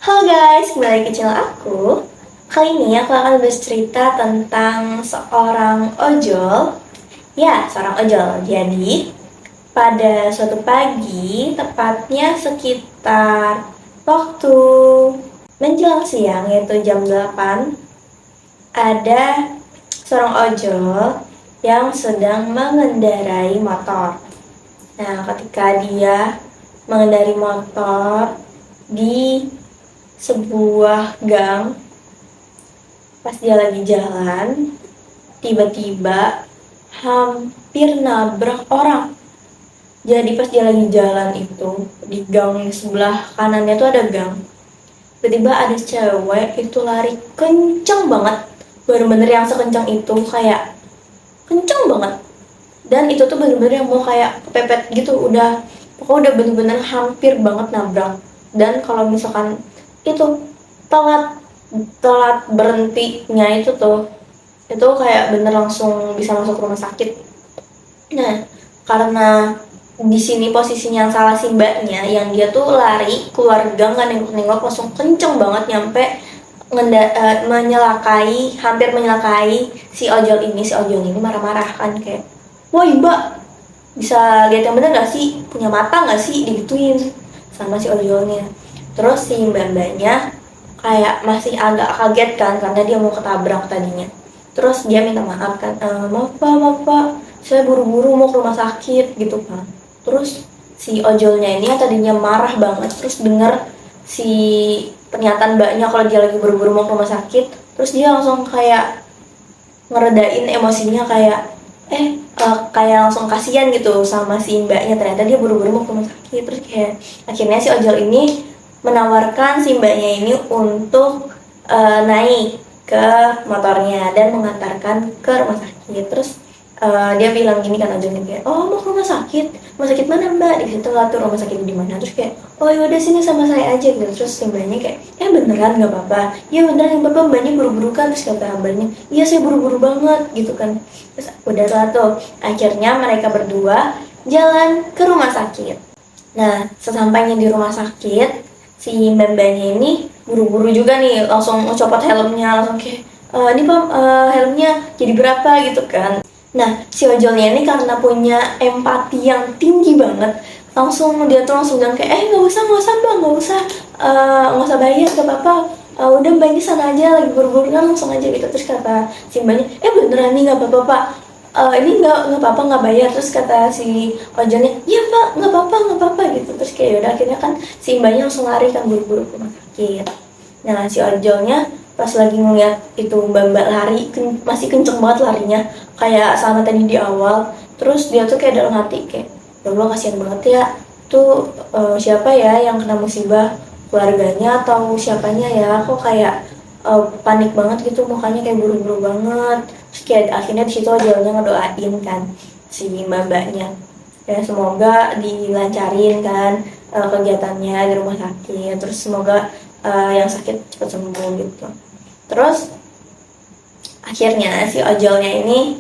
Halo guys, kembali lagi ke channel aku. Kali ini aku akan bercerita tentang seorang ojol. Ya, seorang ojol. Jadi, pada suatu pagi, tepatnya sekitar waktu menjelang siang, yaitu jam 8, ada seorang ojol yang sedang mengendarai motor. Nah, ketika dia mengendarai motor di sebuah gang, pas dia lagi jalan, tiba-tiba hampir nabrak orang. Jadi pas dia lagi jalan itu, di gang sebelah kanannya tuh ada gang. Tiba-tiba ada cewek itu lari kenceng banget, bener-bener yang sekencang itu, kayak kenceng banget. Dan itu tuh bener-bener yang mau kayak kepepet gitu, pokoknya udah bener-bener hampir banget nabrak. Dan kalau misalkan itu telat telat berhentinya itu kayak bener langsung bisa masuk rumah sakit. Nah, karena di sini posisinya yang salah si mbaknya, yang dia tuh lari keluar gang kan, nengok-nengok langsung kenceng banget nyampe hampir menyelakai si ojol ini. Si ojol ini marah-marah kan, kayak, woi mbak, bisa lihat yang bener gak sih, punya mata gak sih, digituin sama si ojolnya. Terus si mbak-mbaknya kayak masih agak kaget kan, karena dia mau ketabrak tadinya. Terus dia minta maaf kan, maaf pak, saya buru-buru mau ke rumah sakit gitu kan. Terus si ojolnya ini yang tadinya marah banget, terus denger si pernyataan mbaknya kalau dia lagi buru-buru mau ke rumah sakit, terus dia langsung kayak ngeredain emosinya, kayak langsung kasihan gitu sama si mbaknya. Ternyata dia buru-buru mau ke rumah sakit. Terus kayak akhirnya si ojol ini menawarkan si mbaknya ini untuk naik ke motornya dan mengantarkan ke rumah sakit. Terus dia bilang gini kan, ojolnya kayak, oh mau ke rumah sakit mana mbak, di situ lah tuh rumah sakit di mana. Terus kayak, oh yaudah sini sama saya aja gitu. Terus si mbaknya kayak, beneran nggak apa-apa, ya beneran yang bapak, mbaknya buru-buru kan. Terus kata mbaknya, iya saya buru-buru banget gitu kan. Terus udah lah tuh, akhirnya mereka berdua jalan ke rumah sakit. Nah, sesampainya di rumah sakit, si mbak-mbaknya ini buru-buru juga nih, langsung copot helmnya, langsung kayak, ini pak, helmnya jadi berapa gitu kan. Nah, si ojolnya ini karena punya empati yang tinggi banget, dia tuh langsung bilang kayak, nggak usah bang, nggak usah bayar, nggak apa-apa, udah mbaknya sana aja, lagi buru-buru kan, langsung aja gitu. Terus kata si mbaknya, beneran nih nggak apa-apa pak, ini nggak apa-apa, nggak bayar. Terus kata si ojolnya, iya pak, nggak apa-apa gitu. Terus kayak yaudah, akhirnya kan si mbaknya langsung lari kan, buru-buru ke rumah sakit. Nah, si ojolnya pas lagi ngeliat itu mbak-mbak lari, masih kenceng banget larinya, kayak sama tadi di awal. Terus dia tuh kayak dalam hati kayak, ya Allah kasihan banget ya, tuh siapa ya yang kena musibah, keluarganya atau siapanya ya, kok kayak panik banget gitu, mukanya kayak buru-buru banget. Terus kayak akhirnya disitu ojolnya ngedoain kan si mbak-mbaknya, ya semoga dilancarin kan kegiatannya di rumah sakit, terus semoga yang sakit cepat sembuh gitu. Terus akhirnya si ojolnya ini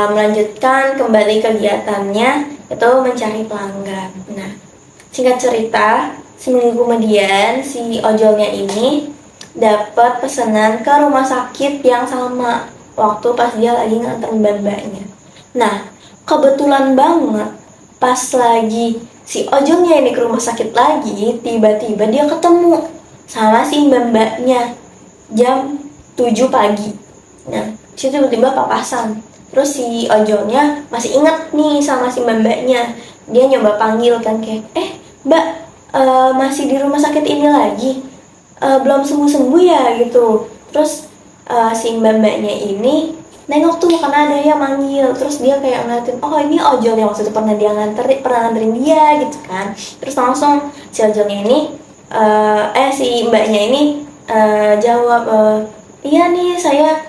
melanjutkan kembali kegiatannya, itu mencari pelanggan. Nah, singkat cerita, seminggu kemudian si ojolnya ini dapat pesanan ke rumah sakit yang sama waktu pas dia lagi nganter mbak-mbaknya. Nah, kebetulan banget pas lagi si ojolnya ini ke rumah sakit lagi, tiba-tiba dia ketemu sama si mbak-mbaknya jam 7 pagi. Nah, situ tiba-tiba papasan. Terus si ojolnya masih inget nih sama si mbak-mbaknya. Dia nyoba panggil kan, kayak, mbak, masih di rumah sakit ini lagi, belum sembuh-sembuh ya gitu. Terus si mbak-mbaknya ini nengok tuh karena ada yang manggil. Terus dia kayak ngeliatin, oh ini ojol yang waktu itu pernah nganterin dia gitu kan. Terus langsung si ojolnya ini si mbaknya ini jawab, iya nih saya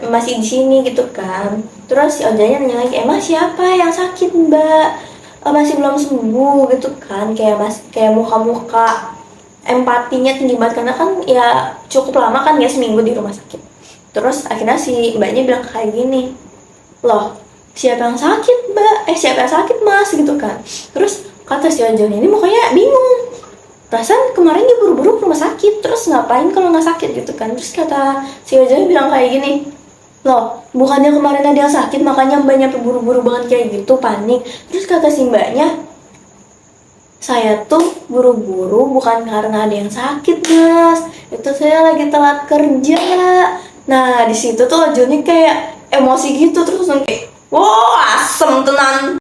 masih di sini gitu kan. Terus si ojolnya nanya lagi, emang siapa yang sakit mbak, masih belum sembuh gitu kan. Kayak muka-muka empatinya tinggi banget, karena kan ya cukup lama kan ya, seminggu di rumah sakit. Terus akhirnya si mbaknya bilang kayak gini, loh siapa yang sakit mbak, siapa yang sakit mas gitu kan. Terus kata si ojolnya ini mukanya bingung, perasaan kemarin dia buru-buru ke rumah sakit terus ngapain kalau nggak sakit gitu kan. Terus kata si ojolnya bilang kayak gini, loh bukannya kemarin ada yang sakit makanya mbaknya buru-buru banget kayak gitu, panik. Terus kata si mbaknya, saya tuh buru-buru bukan karena ada yang sakit mas, itu saya lagi telat kerja. Nah di situ tuh ojolnya kayak emosi gitu, terus langsung kayak wow asem tenan.